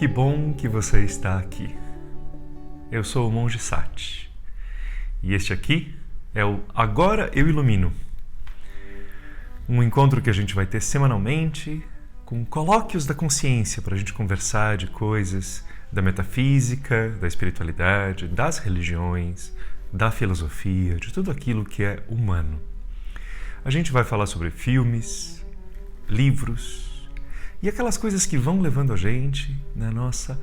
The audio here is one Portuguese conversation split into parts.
Que bom que você está aqui. Eu sou o Monge Sati. E este aqui é o Agora Eu Ilumino. Um encontro que a gente vai ter semanalmente com colóquios da consciência para a gente conversar de coisas da metafísica, da espiritualidade, das religiões, da filosofia, de tudo aquilo que é humano. A gente vai falar sobre filmes, livros e aquelas coisas que vão levando a gente na nossa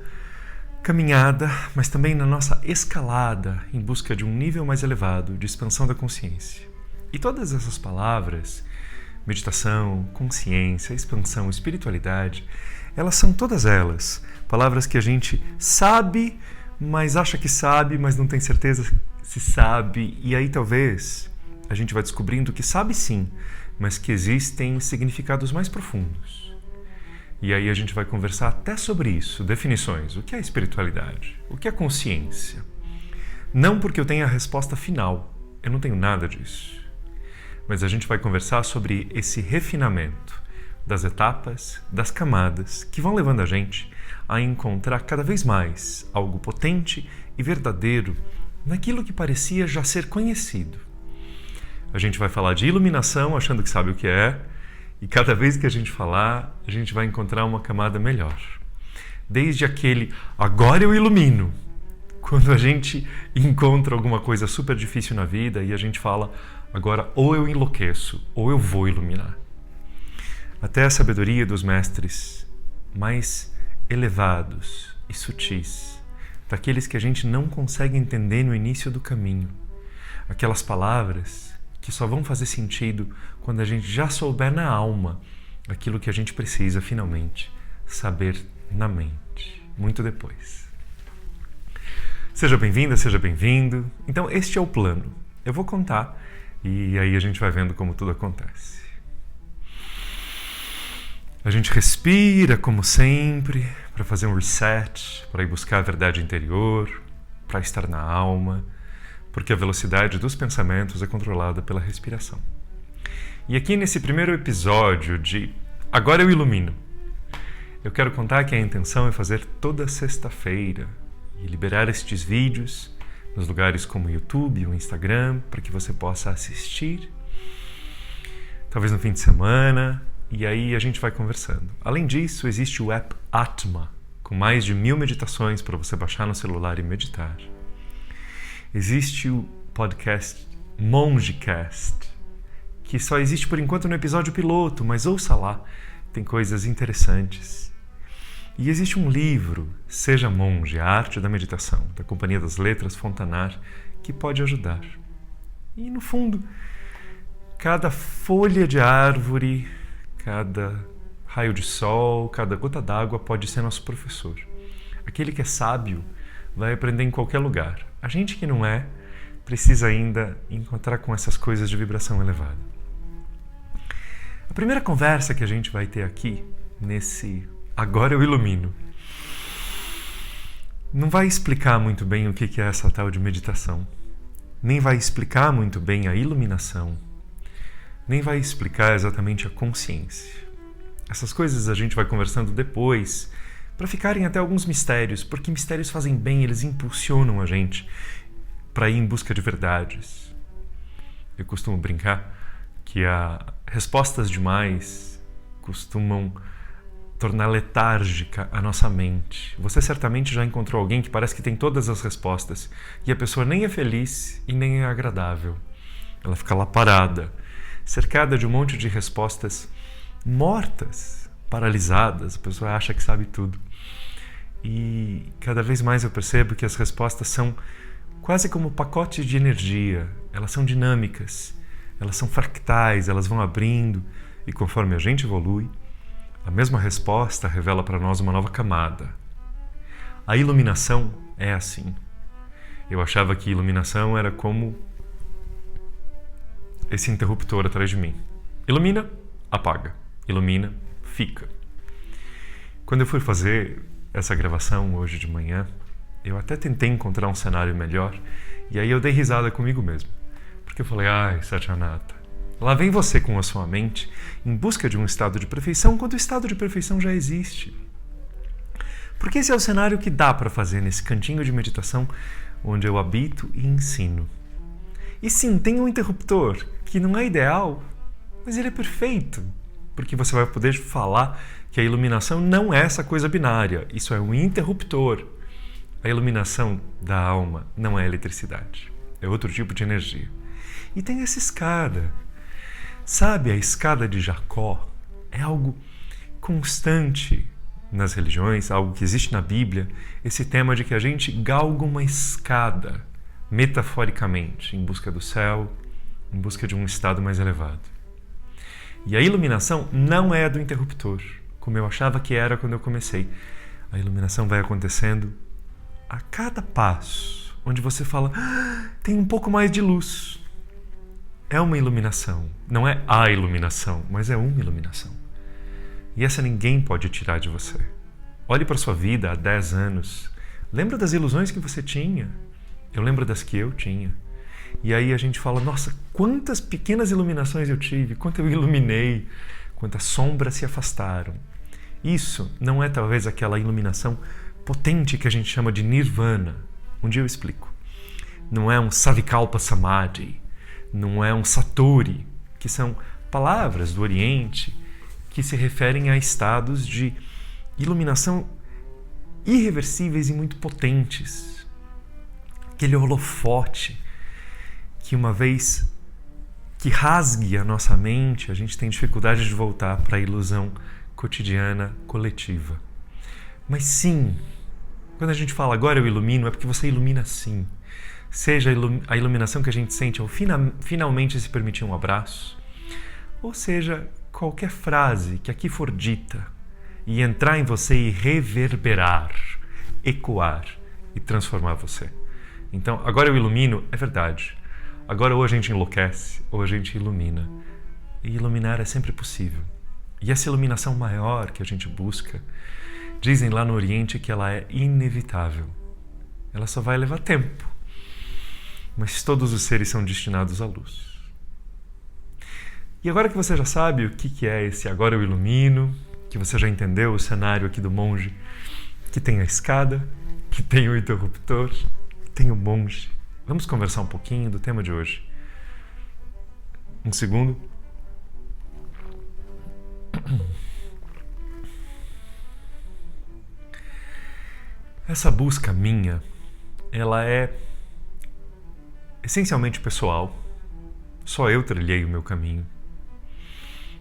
caminhada, mas também na nossa escalada em busca de um nível mais elevado de expansão da consciência. E todas essas palavras, meditação, consciência, expansão, espiritualidade, elas são todas elas palavras que a gente sabe, mas acha que sabe, mas não tem certeza se sabe, e aí talvez a gente vai descobrindo que sabe sim, mas que existem significados mais profundos. E aí a gente vai conversar até sobre isso, definições, o que é espiritualidade, o que é consciência. Não porque eu tenha a resposta final, eu não tenho nada disso. Mas a gente vai conversar sobre esse refinamento das etapas, das camadas, que vão levando a gente a encontrar cada vez mais algo potente e verdadeiro naquilo que parecia já ser conhecido. A gente vai falar de iluminação, achando que sabe o que é, e cada vez que a gente falar, a gente vai encontrar uma camada melhor. Desde aquele, agora eu ilumino, quando a gente encontra alguma coisa super difícil na vida e a gente fala, agora ou eu enlouqueço, ou eu vou iluminar. Até a sabedoria dos mestres mais elevados e sutis, daqueles que a gente não consegue entender no início do caminho. Aquelas palavras que só vão fazer sentido quando a gente já souber na alma aquilo que a gente precisa finalmente saber na mente, muito depois. Seja bem-vinda, seja bem-vindo. Então este é o plano. Eu vou contar e aí a gente vai vendo como tudo acontece. A gente respira como sempre para fazer um reset, para ir buscar a verdade interior, para estar na alma, porque a velocidade dos pensamentos é controlada pela respiração. E aqui nesse primeiro episódio de Agora Eu Ilumino, eu quero contar que a intenção é fazer toda sexta-feira e liberar estes vídeos nos lugares como o YouTube ou Instagram para que você possa assistir, talvez no fim de semana, e aí a gente vai conversando. Além disso, existe o app Atma, com mais de 1000 meditações para você baixar no celular e meditar. Existe o podcast Mongecast, que só existe por enquanto no episódio piloto, mas ouça lá, tem coisas interessantes. E existe um livro, Seja Monge, a Arte da Meditação, da Companhia das Letras Fontanar, que pode ajudar. E no fundo, cada folha de árvore, cada raio de sol, cada gota d'água pode ser nosso professor. Aquele que é sábio vai aprender em qualquer lugar. A gente que não é, precisa ainda encontrar com essas coisas de vibração elevada. A primeira conversa que a gente vai ter aqui, nesse Agora Eu Ilumino, não vai explicar muito bem o que é essa tal de meditação, nem vai explicar muito bem a iluminação, nem vai explicar exatamente a consciência. Essas coisas a gente vai conversando depois, para ficarem até alguns mistérios, porque mistérios fazem bem, eles impulsionam a gente para ir em busca de verdades. Eu costumo brincar que respostas demais costumam tornar letárgica a nossa mente. Você certamente já encontrou alguém que parece que tem todas as respostas e a pessoa nem é feliz e nem é agradável. Ela fica lá parada, cercada de um monte de respostas mortas, paralisadas. A pessoa acha que sabe tudo. E cada vez mais eu percebo que as respostas são quase como pacotes de energia. Elas são dinâmicas, elas são fractais, elas vão abrindo e conforme a gente evolui, a mesma resposta revela para nós uma nova camada. A iluminação é assim. Eu achava que iluminação era como esse interruptor atrás de mim. Ilumina, apaga. Ilumina, fica. Quando eu fui fazer essa gravação hoje de manhã, eu até tentei encontrar um cenário melhor e aí eu dei risada comigo mesmo. Porque eu falei, ai, Satyanata, lá vem você com a sua mente em busca de um estado de perfeição quando o estado de perfeição já existe. Porque esse é o cenário que dá para fazer nesse cantinho de meditação onde eu habito e ensino. E sim, tem um interruptor que não é ideal, mas ele é perfeito, porque você vai poder falar que a iluminação não é essa coisa binária, isso é um interruptor. A iluminação da alma não é eletricidade, é outro tipo de energia. E tem essa escada. Sabe, a escada de Jacó é algo constante nas religiões, algo que existe na Bíblia, esse tema de que a gente galga uma escada, metaforicamente, em busca do céu, em busca de um estado mais elevado. E a iluminação não é do interruptor, como eu achava que era quando eu comecei. A iluminação vai acontecendo a cada passo, onde você fala, tem um pouco mais de luz. É uma iluminação, não é a iluminação, mas é uma iluminação. E essa ninguém pode tirar de você. Olhe para a sua vida há 10 anos. Lembra das ilusões que você tinha? Eu lembro das que eu tinha. E aí a gente fala, nossa, quantas pequenas iluminações eu tive, quanto eu iluminei, quantas sombras se afastaram. Isso não é talvez aquela iluminação potente que a gente chama de nirvana. Um dia eu explico. Não é um savikalpa samadhi, não é um satori, que são palavras do Oriente que se referem a estados de iluminação irreversíveis e muito potentes. Aquele holofote que uma vez que rasgue a nossa mente, a gente tem dificuldade de voltar para a ilusão cotidiana coletiva. Mas sim, quando a gente fala agora eu ilumino, é porque você ilumina sim. Seja a iluminação que a gente sente ao finalmente se permitir um abraço, ou seja, qualquer frase que aqui for dita e entrar em você e reverberar, ecoar e transformar você. Então, agora eu ilumino, é verdade. Agora ou a gente enlouquece, ou a gente ilumina. E iluminar é sempre possível. E essa iluminação maior que a gente busca, dizem lá no Oriente que ela é inevitável. Ela só vai levar tempo. Mas todos os seres são destinados à luz. E agora que você já sabe o que é esse agora eu ilumino, que você já entendeu o cenário aqui do monge, que tem a escada, que tem o interruptor, que tem o monge, vamos conversar um pouquinho do tema de hoje. Um segundo. Essa busca minha, ela é essencialmente pessoal. Só eu trilhei o meu caminho.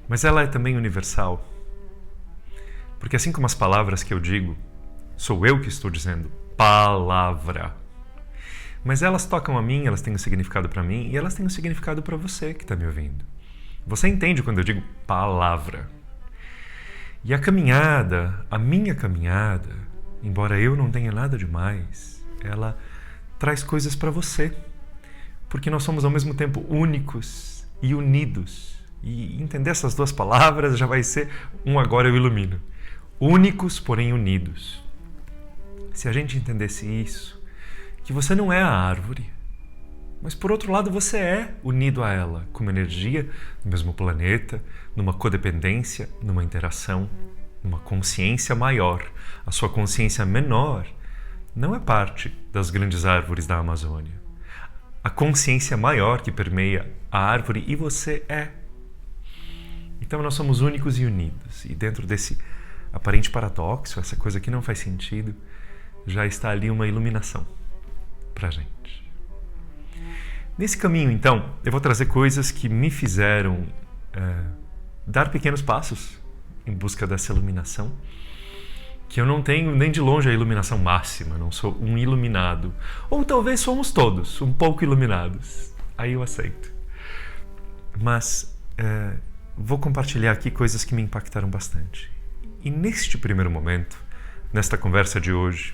Mas ela é também universal. Porque assim como as palavras que eu digo, sou eu que estou dizendo palavra. Mas elas tocam a mim, elas têm um significado para mim e elas têm um significado para você que está me ouvindo. Você entende quando eu digo palavra. E a caminhada, a minha caminhada, embora eu não tenha nada demais, ela traz coisas para você. Porque nós somos ao mesmo tempo únicos e unidos. E entender essas duas palavras já vai ser um agora eu ilumino. Únicos, porém unidos. Se a gente entendesse isso, que você não é a árvore, mas por outro lado você é unido a ela, como energia no mesmo planeta, numa codependência, numa interação, numa consciência maior. A sua consciência menor não é parte das grandes árvores da Amazônia. A consciência maior que permeia a árvore e você é. Então nós somos únicos e unidos. E dentro desse aparente paradoxo, essa coisa que não faz sentido, já está ali uma iluminação pra gente. Nesse caminho, então, eu vou trazer coisas que me fizeram dar pequenos passos em busca dessa iluminação, que eu não tenho nem de longe a iluminação máxima, não sou um iluminado. Ou talvez somos todos um pouco iluminados. Aí eu aceito. Mas vou compartilhar aqui coisas que me impactaram bastante. E neste primeiro momento, nesta conversa de hoje,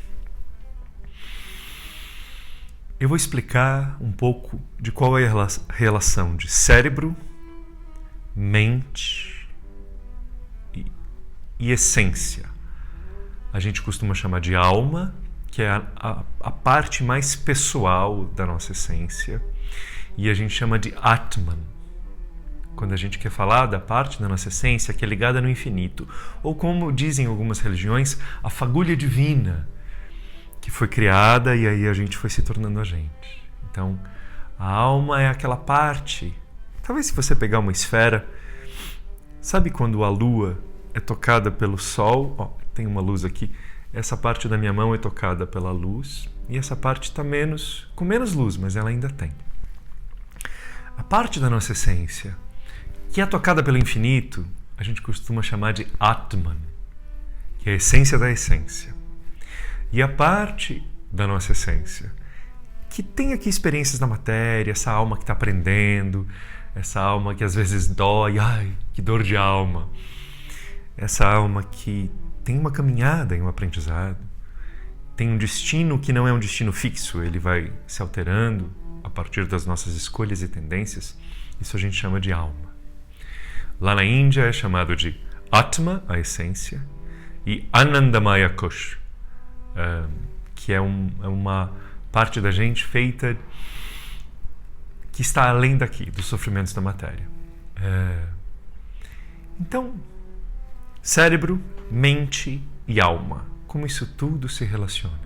eu vou explicar um pouco de qual é a relação de cérebro, mente e essência. A gente costuma chamar de alma, que é a parte mais pessoal da nossa essência, e a gente chama de Atman, quando a gente quer falar da parte da nossa essência que é ligada no infinito, ou como dizem algumas religiões, a fagulha divina, que foi criada e aí a gente foi se tornando a gente. Então, a alma é aquela parte, talvez se você pegar uma esfera, sabe quando a lua é tocada pelo sol? Ó, tem uma luz aqui, essa parte da minha mão é tocada pela luz e essa parte está com menos luz, mas ela ainda tem. A parte da nossa essência que é tocada pelo infinito, a gente costuma chamar de Atman, que é a essência da essência. E a parte da nossa essência, que tem aqui experiências na matéria, essa alma que está aprendendo, essa alma que às vezes dói, ai, que dor de alma. Essa alma que tem uma caminhada em um aprendizado, tem um destino que não é um destino fixo, ele vai se alterando a partir das nossas escolhas e tendências. Isso a gente chama de alma. Lá na Índia é chamado de Atma, a essência, e Anandamaya Kosh, que é uma parte da gente feita que está além daqui, dos sofrimentos da matéria. Então, cérebro, mente e alma, como isso tudo se relaciona.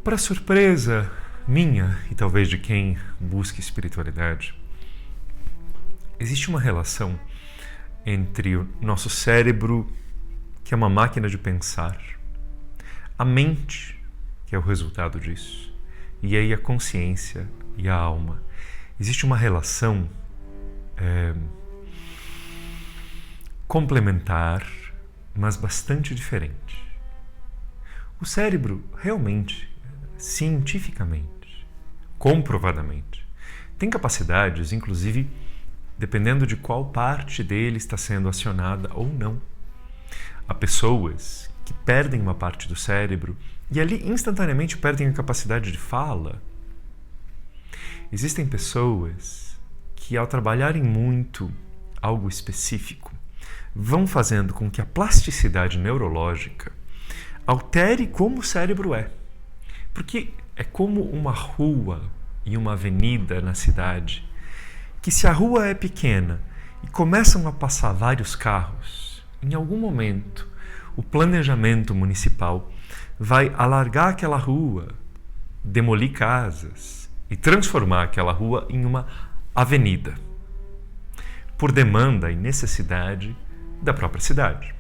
Para surpresa minha, e talvez de quem busca espiritualidade, existe uma relação entre o nosso cérebro, que é uma máquina de pensar, a mente, que é o resultado disso, e aí a consciência e a alma. Existe uma relação complementar, mas bastante diferente. O cérebro realmente, cientificamente, comprovadamente, tem capacidades, inclusive, dependendo de qual parte dele está sendo acionada ou não. Há pessoas que perdem uma parte do cérebro e ali instantaneamente perdem a capacidade de fala. Existem pessoas que, ao trabalharem muito algo específico, vão fazendo com que a plasticidade neurológica altere como o cérebro é. Porque é como uma rua e uma avenida na cidade, que se a rua é pequena e começam a passar vários carros, em algum momento o planejamento municipal vai alargar aquela rua, demolir casas e transformar aquela rua em uma avenida, por demanda e necessidade da própria cidade.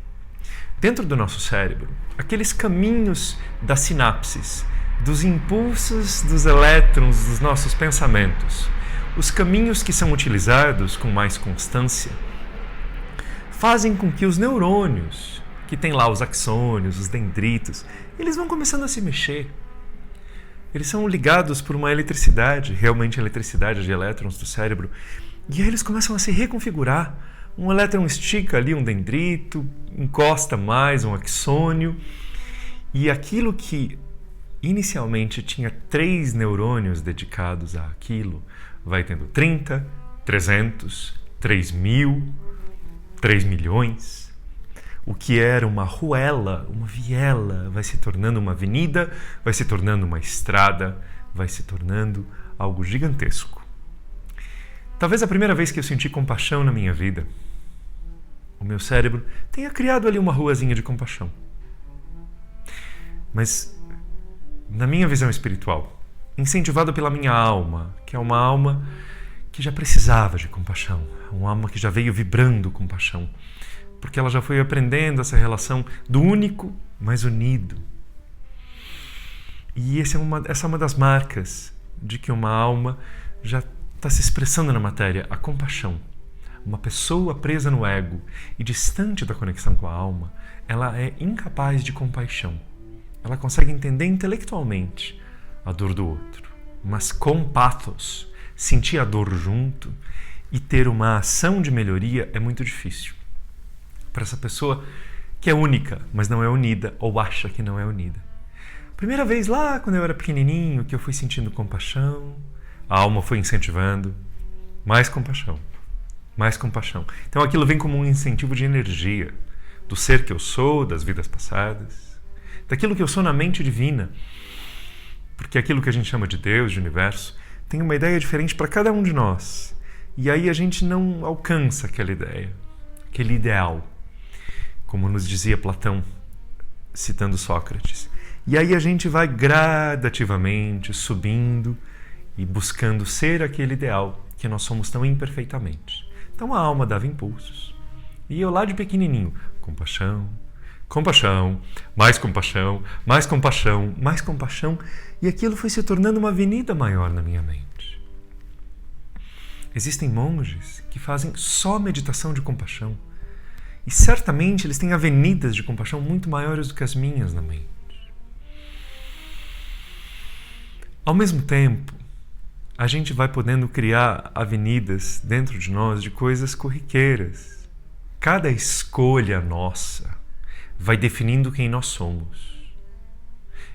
Dentro do nosso cérebro, aqueles caminhos das sinapses, dos impulsos dos elétrons dos nossos pensamentos, os caminhos que são utilizados com mais constância, fazem com que os neurônios, que tem lá os axônios, os dendritos, eles vão começando a se mexer. Eles são ligados por uma eletricidade, realmente a eletricidade de elétrons do cérebro, e aí eles começam a se reconfigurar. Um elétron estica ali um dendrito, encosta mais um axônio, e aquilo que inicialmente tinha 3 neurônios dedicados àquilo, vai tendo 30, 300, 3.000, 3 milhões. O que era uma ruela, uma viela, vai se tornando uma avenida, vai se tornando uma estrada, vai se tornando algo gigantesco. Talvez a primeira vez que eu senti compaixão na minha vida, o meu cérebro tenha criado ali uma ruazinha de compaixão. Mas, na minha visão espiritual, incentivado pela minha alma, que é uma alma que já precisava de compaixão, uma alma que já veio vibrando com paixão, porque ela já foi aprendendo essa relação do único, mas unido. E essa é uma das marcas de que uma alma já está se expressando na matéria, a compaixão. Uma pessoa presa no ego e distante da conexão com a alma, ela é incapaz de compaixão. Ela consegue entender intelectualmente a dor do outro, mas com pathos, sentir a dor junto e ter uma ação de melhoria é muito difícil. Para essa pessoa que é única, mas não é unida, ou acha que não é unida. Primeira vez lá, quando eu era pequenininho, que eu fui sentindo compaixão, a alma foi incentivando, mais compaixão, mais compaixão. Então aquilo vem como um incentivo de energia, do ser que eu sou, das vidas passadas, daquilo que eu sou na mente divina, porque aquilo que a gente chama de Deus, de universo, tem uma ideia diferente para cada um de nós. E aí a gente não alcança aquela ideia, aquele ideal, como nos dizia Platão, citando Sócrates. E aí a gente vai gradativamente subindo e buscando ser aquele ideal que nós somos tão imperfeitamente. Então a alma dava impulsos. E eu lá de pequenininho, compaixão, compaixão, mais compaixão, mais compaixão, mais compaixão. E aquilo foi se tornando uma avenida maior na minha mente. Existem monges que fazem só meditação de compaixão. E certamente eles têm avenidas de compaixão muito maiores do que as minhas na mente. Ao mesmo tempo, a gente vai podendo criar avenidas dentro de nós de coisas corriqueiras. Cada escolha nossa vai definindo quem nós somos.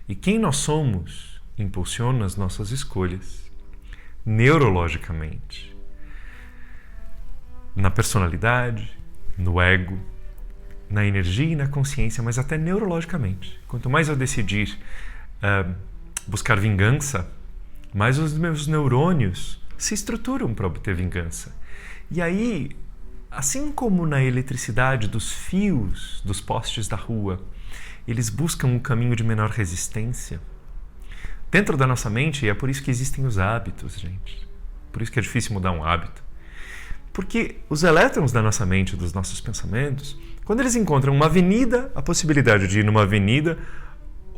E quem nós somos impulsiona as nossas escolhas, neurologicamente. Na personalidade, no ego, na energia e na consciência, mas até neurologicamente. Quanto mais eu decidir buscar vingança, mais os meus neurônios se estruturam para obter vingança. E aí, assim como na eletricidade dos fios dos postes da rua, eles buscam um caminho de menor resistência, dentro da nossa mente, e é por isso que existem os hábitos, gente. Por isso que é difícil mudar um hábito. Porque os elétrons da nossa mente, dos nossos pensamentos, quando eles encontram uma avenida, a possibilidade de ir numa avenida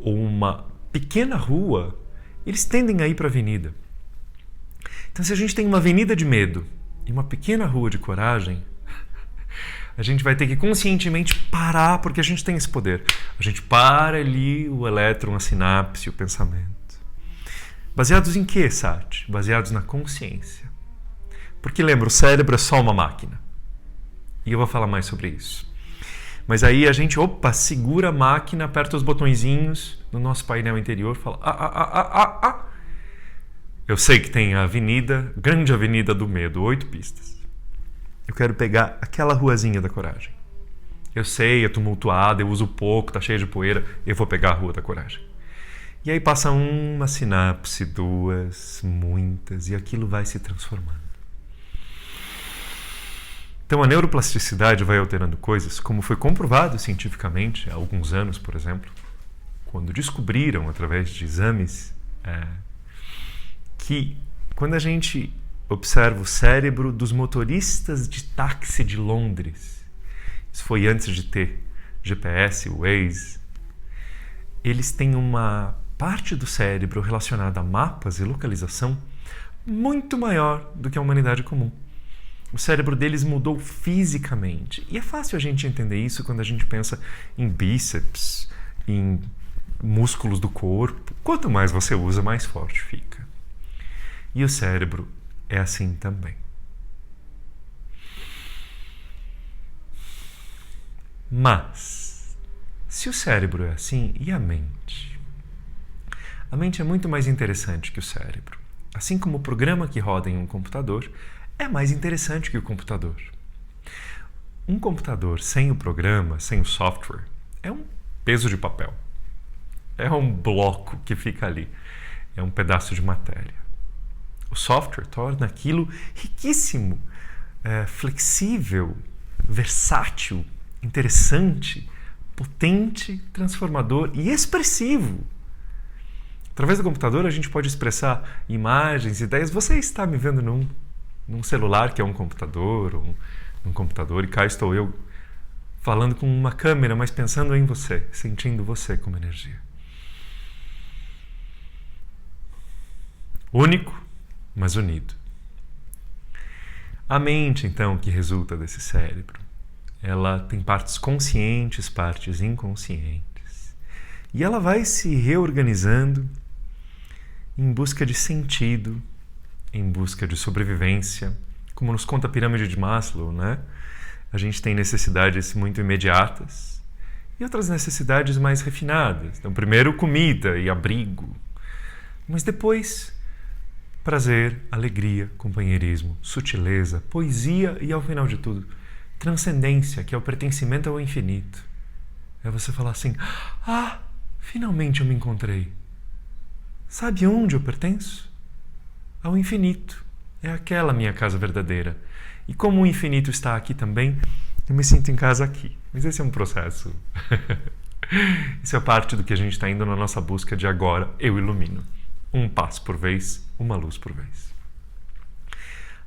ou uma pequena rua, eles tendem a ir para a avenida. Então, se a gente tem uma avenida de medo e uma pequena rua de coragem, a gente vai ter que conscientemente parar, porque a gente tem esse poder. A gente para ali o elétron, a sinapse, o pensamento. Baseados em quê, Sati? Baseados na consciência. Porque lembra, o cérebro é só uma máquina. E eu vou falar mais sobre isso. Mas aí a gente, segura a máquina, aperta os botõezinhos no nosso painel interior, fala, Eu sei que tem a avenida, grande avenida do medo, 8 pistas. Eu quero pegar aquela ruazinha da coragem. Eu sei, é tumultuada, eu uso pouco, tá cheia de poeira, eu vou pegar a rua da coragem. E aí passa uma sinapse, 2, muitas, e aquilo vai se transformando. Então a neuroplasticidade vai alterando coisas, como foi comprovado cientificamente há alguns anos, por exemplo, quando descobriram, através de exames, que quando a gente observa o cérebro dos motoristas de táxi de Londres, isso foi antes de ter GPS, Waze, eles têm uma parte do cérebro relacionada a mapas e localização muito maior do que a humanidade comum. O cérebro deles mudou fisicamente. E é fácil a gente entender isso quando a gente pensa em bíceps, em músculos do corpo. Quanto mais você usa, mais forte fica. E o cérebro é assim também. Mas, se o cérebro é assim, e a mente? A mente é muito mais interessante que o cérebro. Assim como o programa que roda em um computador é mais interessante que o computador. Um computador sem o programa, sem o software, é um peso de papel. É um bloco que fica ali. É um pedaço de matéria. O software torna aquilo riquíssimo, flexível, versátil, interessante, potente, transformador e expressivo. Através do computador a gente pode expressar imagens, ideias. Você está me vendo num celular que é um computador, ou num computador, e cá estou eu falando com uma câmera, mas pensando em você, sentindo você como energia. Único, mas unido. A mente, então, que resulta desse cérebro, ela tem partes conscientes, partes inconscientes. E ela vai se reorganizando em busca de sentido, em busca de sobrevivência. Como nos conta a pirâmide de Maslow, né? A gente tem necessidades muito imediatas e outras necessidades mais refinadas. Então, primeiro comida e abrigo, mas depois prazer, alegria, companheirismo, sutileza, poesia e, ao final de tudo, transcendência, que é o pertencimento ao infinito. É você falar assim, finalmente eu me encontrei. Sabe onde eu pertenço? ao infinito. É aquela minha casa verdadeira. E como o infinito está aqui também, eu me sinto em casa aqui. Mas esse é um processo. Isso é parte do que a gente está indo na nossa busca de agora eu ilumino. Um passo por vez, uma luz por vez.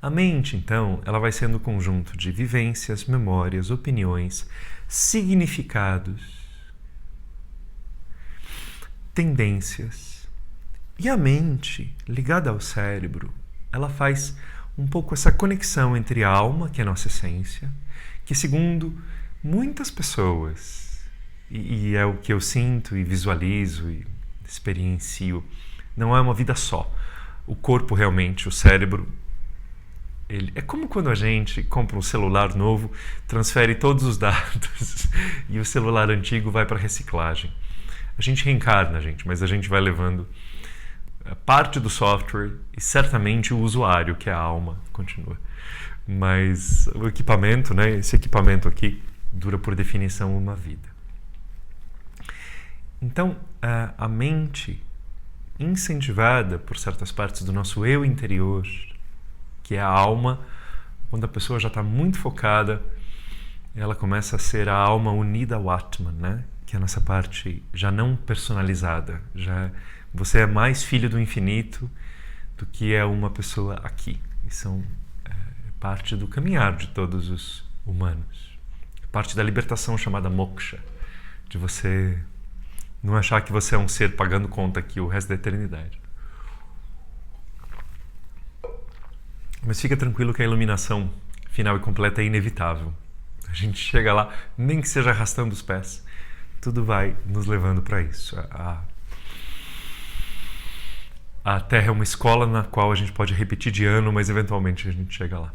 A mente, então, ela vai sendo um conjunto de vivências, memórias, opiniões, significados, tendências. E a mente, ligada ao cérebro, ela faz um pouco essa conexão entre a alma, que é a nossa essência, que segundo muitas pessoas, e é o que eu sinto e visualizo e experiencio, não é uma vida só. O corpo realmente, o cérebro, é como quando a gente compra um celular novo, transfere todos os dados e o celular antigo vai para reciclagem. A gente reencarna, mas a gente vai levando parte do software e certamente o usuário, que é a alma, continua. Mas o equipamento, esse equipamento aqui, dura por definição uma vida. Então, a mente, incentivada por certas partes do nosso eu interior, que é a alma, quando a pessoa já está muito focada, ela começa a ser a alma unida ao Atman, que é a nossa parte já não personalizada. Você é mais filho do infinito do que é uma pessoa aqui. E são parte do caminhar de todos os humanos. Parte da libertação chamada moksha, de você não achar que você é um ser pagando conta aqui o resto da eternidade. Mas fica tranquilo que a iluminação final e completa é inevitável. A gente chega lá, nem que seja arrastando os pés, tudo vai nos levando para isso. A Terra é uma escola na qual a gente pode repetir de ano, mas eventualmente a gente chega lá.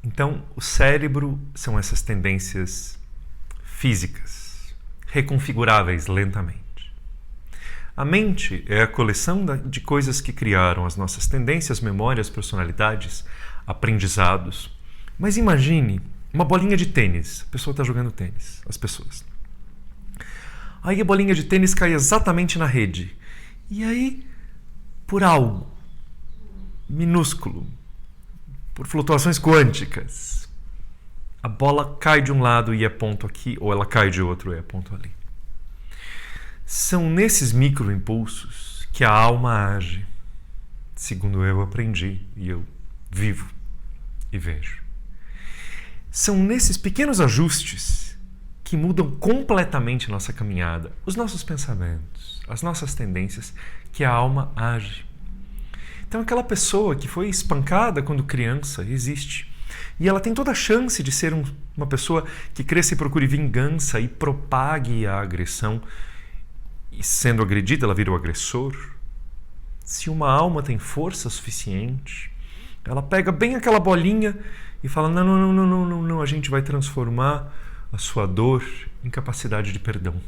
Então, o cérebro são essas tendências físicas, reconfiguráveis lentamente. A mente é a coleção de coisas que criaram as nossas tendências, memórias, personalidades, aprendizados. Mas imagine uma bolinha de tênis. A pessoa está jogando tênis, as pessoas. Aí a bolinha de tênis cai exatamente na rede. E aí, por algo minúsculo, por flutuações quânticas, a bola cai de um lado e é ponto aqui, ou ela cai de outro e é ponto ali. São nesses microimpulsos que a alma age, segundo eu aprendi e eu vivo e vejo. São nesses pequenos ajustes que mudam completamente a nossa caminhada, os nossos pensamentos, as nossas tendências, que a alma age. Então aquela pessoa que foi espancada quando criança existe. E ela tem toda a chance de ser uma pessoa que cresça e procure vingança e propague a agressão. E sendo agredida, ela vira o agressor. Se uma alma tem força suficiente, ela pega bem aquela bolinha e fala, não, a gente vai transformar a sua dor em capacidade de perdão.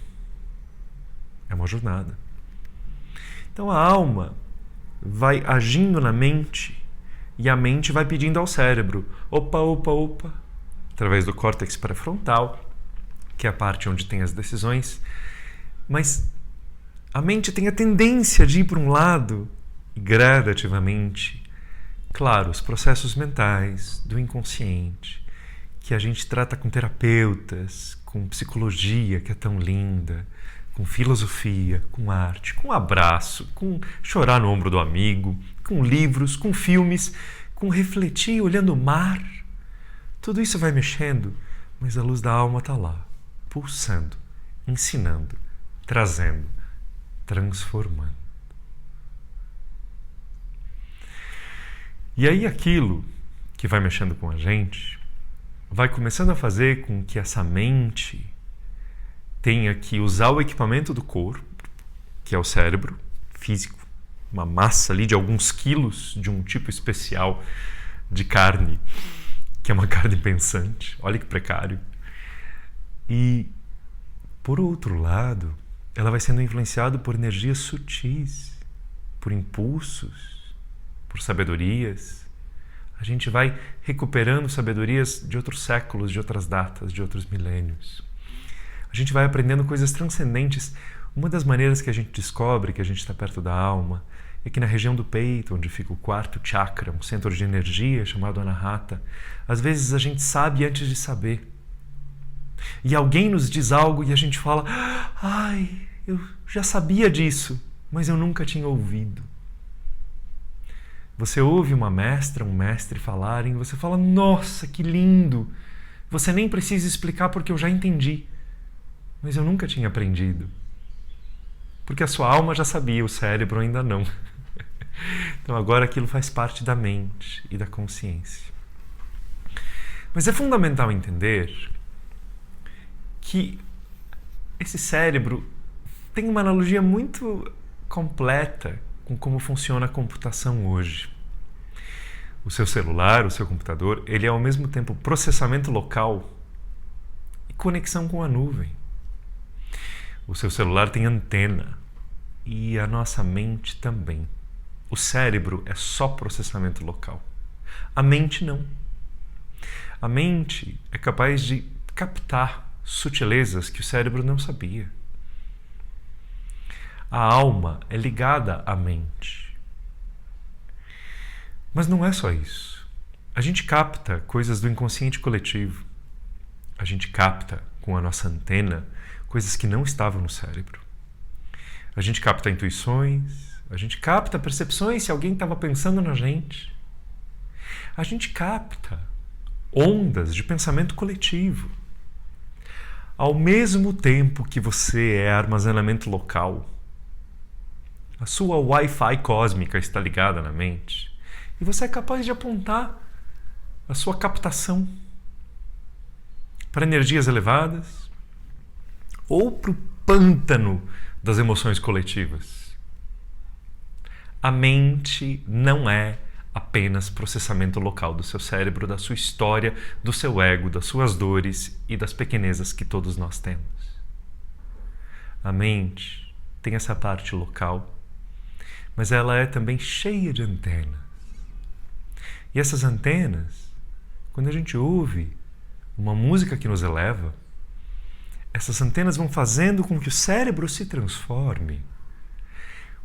É uma jornada. Então a alma vai agindo na mente e a mente vai pedindo ao cérebro, opa, através do córtex pré-frontal, que é a parte onde tem as decisões, mas a mente tem a tendência de ir para um lado e gradativamente, claro, os processos mentais do inconsciente, que a gente trata com terapeutas, com psicologia, que é tão linda, com filosofia, com arte, com abraço, com chorar no ombro do amigo, com livros, com filmes, com refletir olhando o mar. Tudo isso vai mexendo, mas a luz da alma está lá, pulsando, ensinando, trazendo, transformando. E aí aquilo que vai mexendo com a gente vai começando a fazer com que essa mente tenha que usar o equipamento do corpo, que é o cérebro físico, uma massa ali de alguns quilos de um tipo especial de carne, que é uma carne pensante. Olha que precário. E, por outro lado, ela vai sendo influenciada por energias sutis, por impulsos, por sabedorias. A gente vai recuperando sabedorias de outros séculos, de outras datas, de outros milênios. A gente vai aprendendo coisas transcendentes. Uma das maneiras que a gente descobre que a gente está perto da alma é que na região do peito, onde fica o quarto chakra, um centro de energia chamado Anahata, às vezes a gente sabe antes de saber. E alguém nos diz algo e a gente fala: ai, eu já sabia disso, mas eu nunca tinha ouvido. Você ouve uma mestra, um mestre falarem e você fala: nossa, que lindo! Você nem precisa explicar porque eu já entendi, mas eu nunca tinha aprendido. Porque a sua alma já sabia, o cérebro ainda não. Então agora aquilo faz parte da mente e da consciência. Mas é fundamental entender que esse cérebro tem uma analogia muito completa com como funciona a computação hoje. O seu celular, o seu computador, ele é ao mesmo tempo processamento local e conexão com a nuvem. O seu celular tem antena e a nossa mente também. O cérebro é só processamento local. A mente não. A mente é capaz de captar sutilezas que o cérebro não sabia. A alma é ligada à mente. Mas não é só isso. A gente capta coisas do inconsciente coletivo. A gente capta com a nossa antena coisas que não estavam no cérebro. A gente capta intuições, a gente capta percepções se alguém estava pensando na gente. A gente capta ondas de pensamento coletivo. Ao mesmo tempo que você é armazenamento local, a sua Wi-Fi cósmica está ligada na mente e você é capaz de apontar a sua captação para energias elevadas ou para o pântano das emoções coletivas. A mente não é apenas processamento local do seu cérebro, da sua história, do seu ego, das suas dores e das pequenezas que todos nós temos. A mente tem essa parte local, mas ela é também cheia de antenas. E essas antenas, quando a gente ouve uma música que nos eleva, essas antenas vão fazendo com que o cérebro se transforme,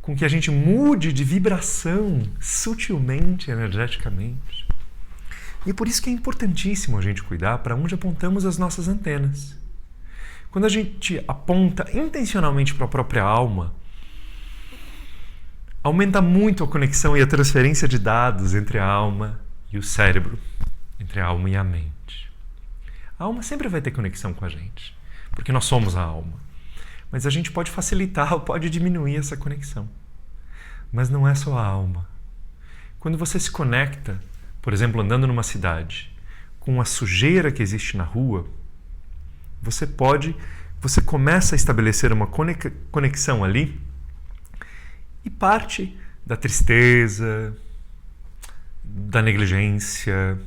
com que a gente mude de vibração sutilmente, energeticamente. E é por isso que é importantíssimo a gente cuidar para onde apontamos as nossas antenas. Quando a gente aponta intencionalmente para a própria alma, aumenta muito a conexão e a transferência de dados entre a alma e o cérebro, entre a alma e a mente. A alma sempre vai ter conexão com a gente, porque nós somos a alma. Mas a gente pode facilitar ou pode diminuir essa conexão. Mas não é só a alma. Quando você se conecta, por exemplo, andando numa cidade, com a sujeira que existe na rua, você começa a estabelecer uma conexão ali e parte da tristeza, da negligência,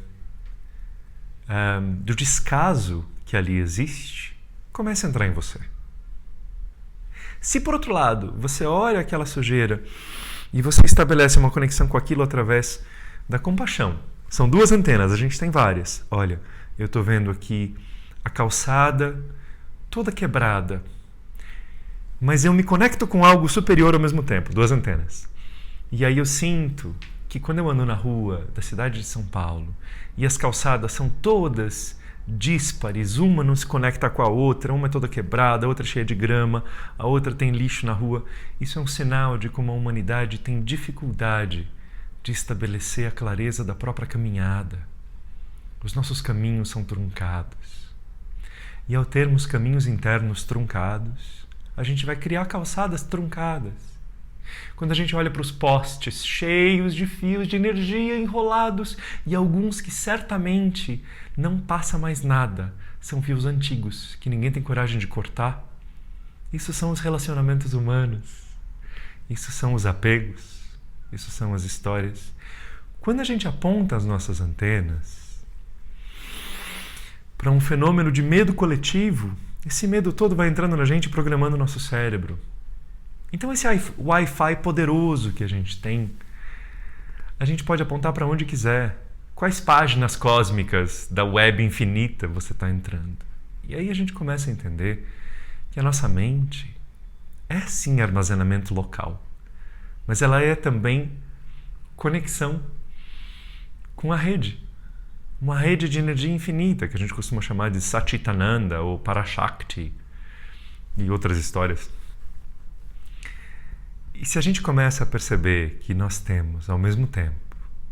do descaso que ali existe, começa a entrar em você. Se, por outro lado, você olha aquela sujeira e você estabelece uma conexão com aquilo através da compaixão. São duas antenas, a gente tem várias. Olha, eu estou vendo aqui a calçada toda quebrada, mas eu me conecto com algo superior ao mesmo tempo, duas antenas. E aí eu sinto que quando eu ando na rua da cidade de São Paulo e as calçadas são todas díspares, uma não se conecta com a outra, uma é toda quebrada, a outra é cheia de grama, a outra tem lixo na rua. Isso é um sinal de como a humanidade tem dificuldade de estabelecer a clareza da própria caminhada. Os nossos caminhos são truncados. E ao termos caminhos internos truncados, a gente vai criar calçadas truncadas. Quando a gente olha para os postes cheios de fios de energia enrolados e alguns que certamente não passa mais nada, são fios antigos que ninguém tem coragem de cortar. Isso são os relacionamentos humanos. Isso são os apegos. Isso são as histórias. Quando a gente aponta as nossas antenas para um fenômeno de medo coletivo, esse medo todo vai entrando na gente, programando o nosso cérebro. Então esse Wi-Fi poderoso que a gente tem, a gente pode apontar para onde quiser. Quais páginas cósmicas da web infinita você está entrando? E aí a gente começa a entender que a nossa mente é sim armazenamento local. mas ela é também conexão com a rede. Uma rede de energia infinita, que a gente costuma chamar de Satchitananda ou Parashakti e outras histórias. E se a gente começa a perceber que nós temos, ao mesmo tempo,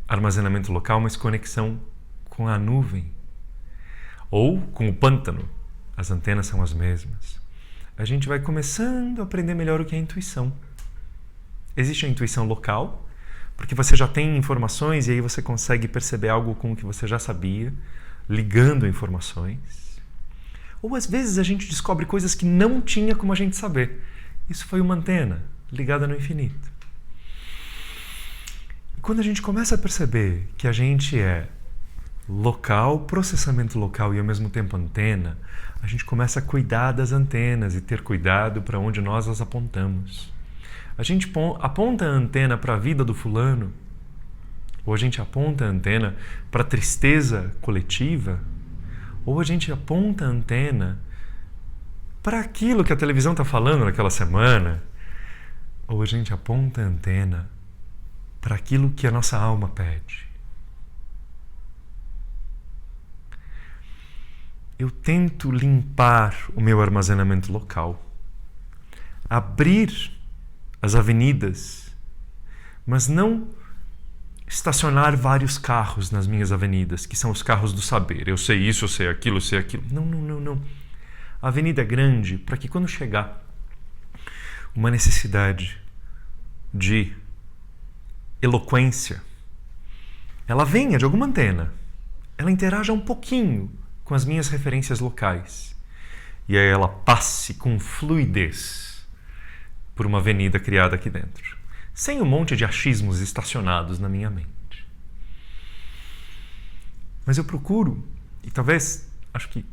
armazenamento local, mas conexão com a nuvem ou com o pântano, as antenas são as mesmas, a gente vai começando a aprender melhor o que é intuição. Existe a intuição local, porque você já tem informações e aí você consegue perceber algo com o que você já sabia, ligando informações. Ou às vezes a gente descobre coisas que não tinha como a gente saber. Isso foi uma antena ligada no infinito. E quando a gente começa a perceber que a gente é local, processamento local e ao mesmo tempo antena, a gente começa a cuidar das antenas e ter cuidado para onde nós as apontamos. A gente aponta a antena para a vida do fulano, ou a gente aponta a antena para a tristeza coletiva, ou a gente aponta a antena para aquilo que a televisão está falando naquela semana, ou a gente aponta a antena para aquilo que a nossa alma pede. Eu tento limpar o meu armazenamento local, abrir as avenidas, mas não estacionar vários carros nas minhas avenidas, que são os carros do saber. Eu sei isso, eu sei aquilo, eu sei aquilo. Não. A avenida é grande para que quando chegar uma necessidade de eloquência, ela venha de alguma antena, ela interaja um pouquinho com as minhas referências locais e aí ela passe com fluidez por uma avenida criada aqui dentro, sem um monte de achismos estacionados na minha mente. Mas eu procuro, e talvez, acho que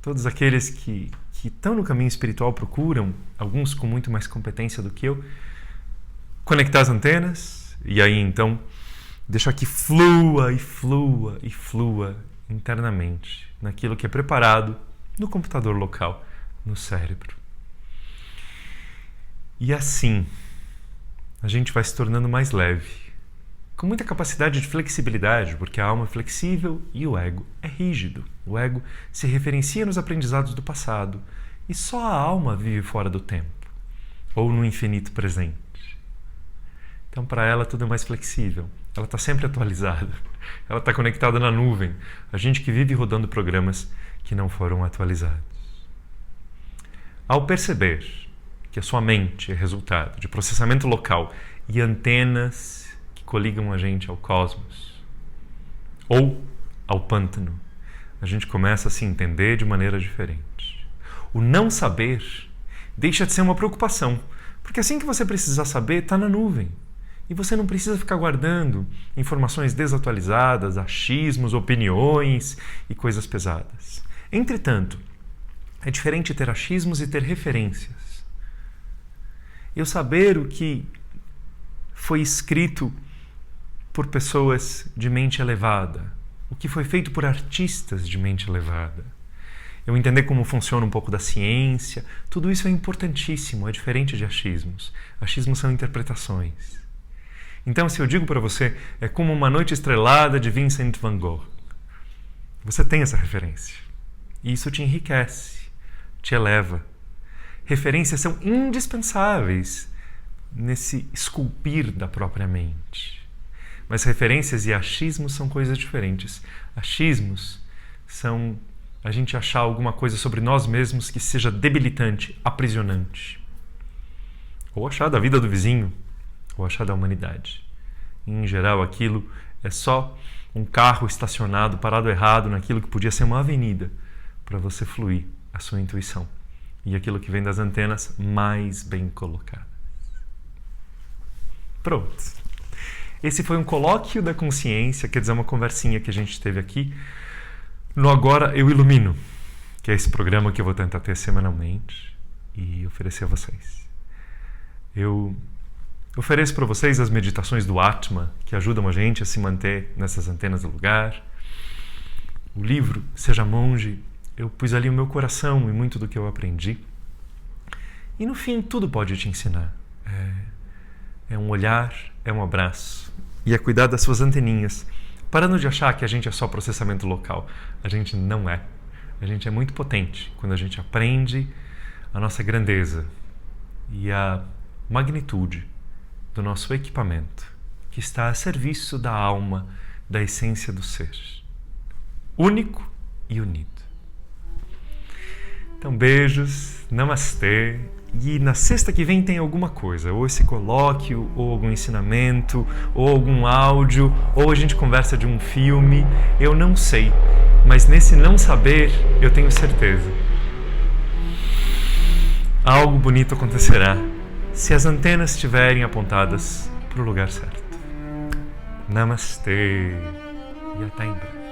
todos aqueles que estão no caminho espiritual procuram, alguns com muito mais competência do que eu, conectar as antenas e aí então deixar que flua internamente naquilo que é preparado no computador local, no cérebro. E assim, a gente vai se tornando mais leve, com muita capacidade de flexibilidade, porque a alma é flexível e o ego é rígido. O ego se referencia nos aprendizados do passado e só a alma vive fora do tempo, ou no infinito presente. Então, para ela, tudo é mais flexível. Ela está sempre atualizada. Ela está conectada na nuvem. A gente que vive rodando programas que não foram atualizados. Ao perceber que a sua mente é resultado de processamento local e antenas que coligam a gente ao cosmos ou ao pântano, a gente começa a se entender de maneira diferente. O não saber deixa de ser uma preocupação, porque assim que você precisar saber, está na nuvem. E você não precisa ficar guardando informações desatualizadas, achismos, opiniões e coisas pesadas. Entretanto, é diferente ter achismos e ter referências. Eu saber o que foi escrito por pessoas de mente elevada, o que foi feito por artistas de mente elevada. Eu entender como funciona um pouco da ciência, tudo isso é importantíssimo, é diferente de achismos. Achismos são interpretações. Então, se eu digo para você, é como Uma Noite Estrelada de Vincent van Gogh. Você tem essa referência. E isso te enriquece, te eleva. Referências são indispensáveis nesse esculpir da própria mente. Mas referências e achismos são coisas diferentes. Achismos são a gente achar alguma coisa sobre nós mesmos que seja debilitante, aprisionante. Ou achar da vida do vizinho, ou achar da humanidade. Em geral, aquilo é só um carro estacionado, parado errado naquilo que podia ser uma avenida para você fluir a sua intuição. E aquilo que vem das antenas mais bem colocadas. Pronto. Esse foi um colóquio da consciência, quer dizer, uma conversinha que a gente teve aqui no Agora Eu Ilumino, que é esse programa que eu vou tentar ter semanalmente e oferecer a vocês. Eu ofereço para vocês as meditações do Atma, que ajudam a gente a se manter nessas antenas do lugar. O livro Seja Monge, eu pus ali o meu coração e muito do que eu aprendi. E no fim, tudo pode te ensinar. é um olhar, é um abraço. E é cuidar das suas anteninhas, parando de achar que a gente é só processamento local. A gente não é. A gente é muito potente quando a gente aprende a nossa grandeza e a magnitude do nosso equipamento, que está a serviço da alma, da essência do ser. Único e unido. Então, beijos, namastê. E na sexta que vem tem alguma coisa, ou esse colóquio, ou algum ensinamento, ou algum áudio, ou a gente conversa de um filme, eu não sei. Mas nesse não saber, eu tenho certeza. Algo bonito acontecerá se as antenas estiverem apontadas para o lugar certo. Namastê e até em breve.